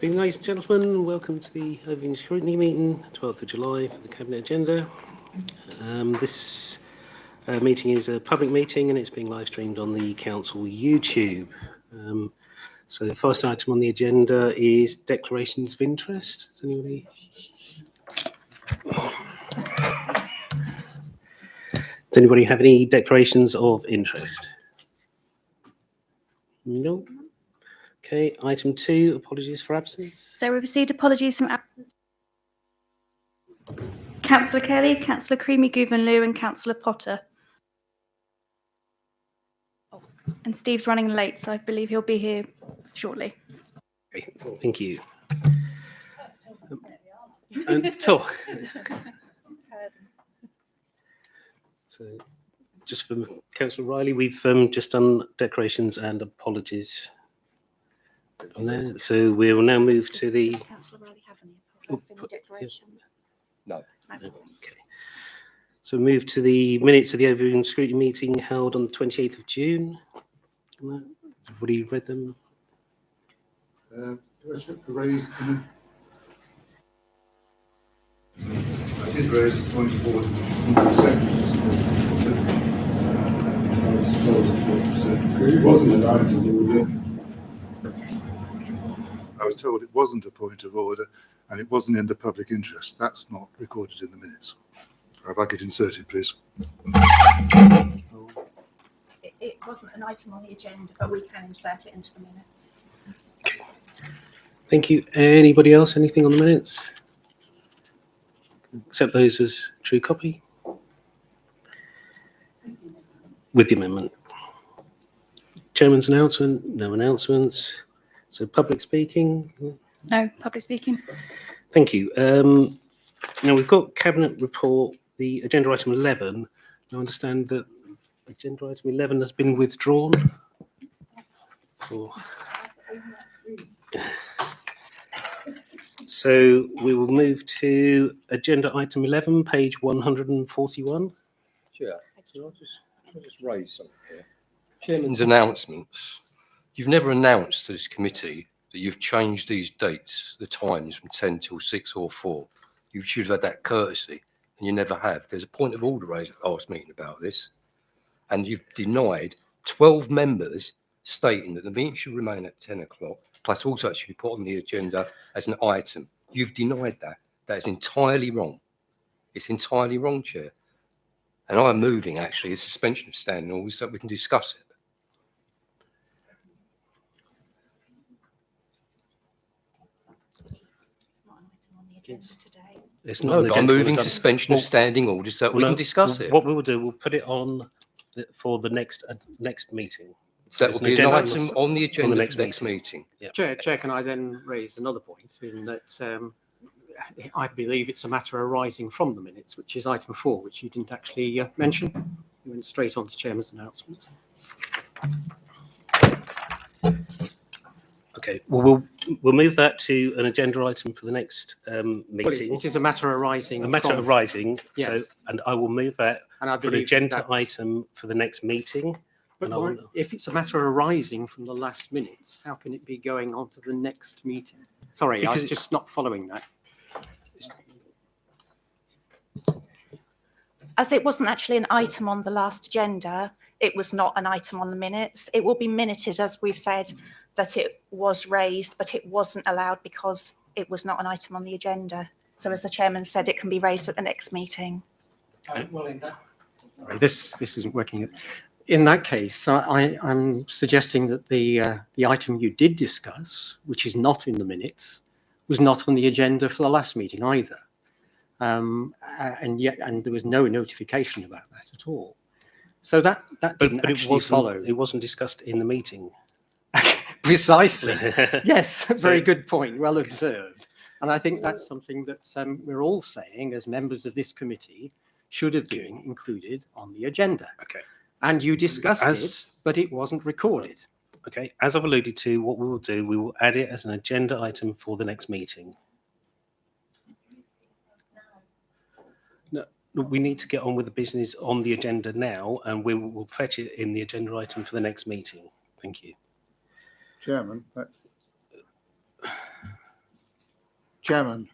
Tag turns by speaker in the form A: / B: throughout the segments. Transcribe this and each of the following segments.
A: Good evening, ladies and gentlemen. Welcome to the Overview Scrutiny meeting, 12th of July for the Cabinet Agenda. This meeting is a public meeting and it's being live streamed on the Council YouTube. So the first item on the agenda is declarations of interest. Does anybody? Does anybody have any declarations of interest? No. Okay, item 2, apologies for absence.
B: So we've received apologies from Councillor Kelly, Councillor Creamy Govan-Liu and Councillor Potter. And Steve's running late, so I believe he'll be here shortly.
A: Okay, well, thank you. And talk. So, just for Councillor Riley, we've just done declarations and apologies on there. So we will now move to the.
C: Councillor Riley have any declarations?
D: No.
A: Okay. So move to the minutes of the Overview Scrutiny meeting held on the 28th of June. Has everybody read them?
E: Do I check the raised? I did raise the point of order on the second. I was told it wasn't an item of order. I was told it wasn't a point of order and it wasn't in the public interest. That's not recorded in the minutes. I'd like it inserted, please.
C: It wasn't an item on the agenda, but we can insert it into the minutes.
A: Okay. Thank you. Anybody else? Anything on the minutes? Accept those as true copy. With the amendment. Chairman's announcement, no announcements. So public speaking.
B: No, public speaking.
A: Thank you. Now we've got Cabinet report, the agenda item 11. I understand that agenda item 11 has been withdrawn. So we will move to agenda item 11, page 141.
D: Chair, can I just raise something here? Chairman's announcements. You've never announced to this committee that you've changed these dates, the times from 10 till 6 or 4. You should have had that courtesy, and you never have. There's a point of order raised at the last meeting about this, and you've denied 12 members stating that the meeting should remain at 10 o'clock, plus also it should be put on the agenda as an item. You've denied that. That is entirely wrong. It's entirely wrong, Chair. And I'm moving, actually, a suspension of standing orders so we can discuss it.
C: It's not an item on the agenda today.
A: It's not
D: No,
A: an
D: but I'm
A: agenda
D: moving
A: item.
D: suspension of standing orders so we can discuss it.
A: What we will do, we'll put it on for the next meeting.
D: That
A: it's
D: will
A: an
D: be an
A: agenda
D: item on the agenda for the
A: next
D: next meeting.
A: Yeah.
F: Chair, can I then raise another point in that I believe it's a matter arising from the minutes, which is item 4, which you didn't actually mention. You went straight on to Chairman's announcement.
A: Okay, well, we'll move that to an agenda item for the next
F: Well,
A: meeting.
F: it is a matter arising.
A: A matter
F: from,
A: arising,
F: Yes.
A: so, and I will move that
F: and I
A: for an
F: believe
A: agenda
F: that's-
A: item for the next meeting.
F: But
A: and I will-
F: if it's a matter arising from the last minutes, how can it be going on to the next meeting? Sorry, I was
A: Because-
F: just not following that.
C: As it wasn't actually an item on the last agenda, it was not an item on the minutes. It will be minuted, as we've said, that it was raised, but it wasn't allowed because it was not an item on the agenda. So as the chairman said, it can be raised at the next meeting.
F: This isn't working. In that case, I'm suggesting that the item you did discuss, which is not in the minutes, was not on the agenda for the last meeting either. And there was no notification about that at all. So that didn't
A: But
F: actually follow.
A: it wasn't discussed in the meeting.
F: Precisely. Yes, very good point. Well observed. And I think that's something that we're all saying as members of this committee should have been included on the agenda.
A: Okay.
F: And you discussed it, but it wasn't recorded.
A: Okay, as I've alluded to, what we will do, we will add it as an agenda item for the next meeting. No, we need to get on with the business on the agenda now, and we will fetch it in the agenda item for the next meeting. Thank you.
E: Chairman,
G: Chairman,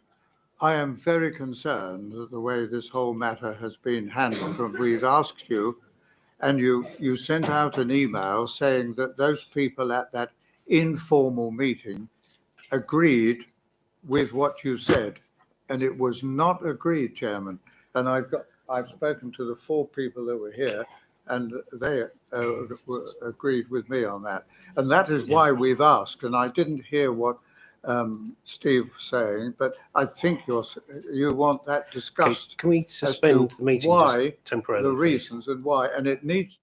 G: I am very concerned at the way this whole matter has been handled. And we've asked you, and you sent out an email saying that those people at that informal meeting agreed with what you said, and it was not agreed, Chairman. And I've spoken to the 4 people that were here, and they agreed with me on that. And that is why we've asked. And I didn't hear what Steve was saying, but I think you want that
A: Okay,
G: discussed.
A: can we suspend the meeting
G: why
A: just temporarily?
G: The
A: please?
G: reasons and why, and it needs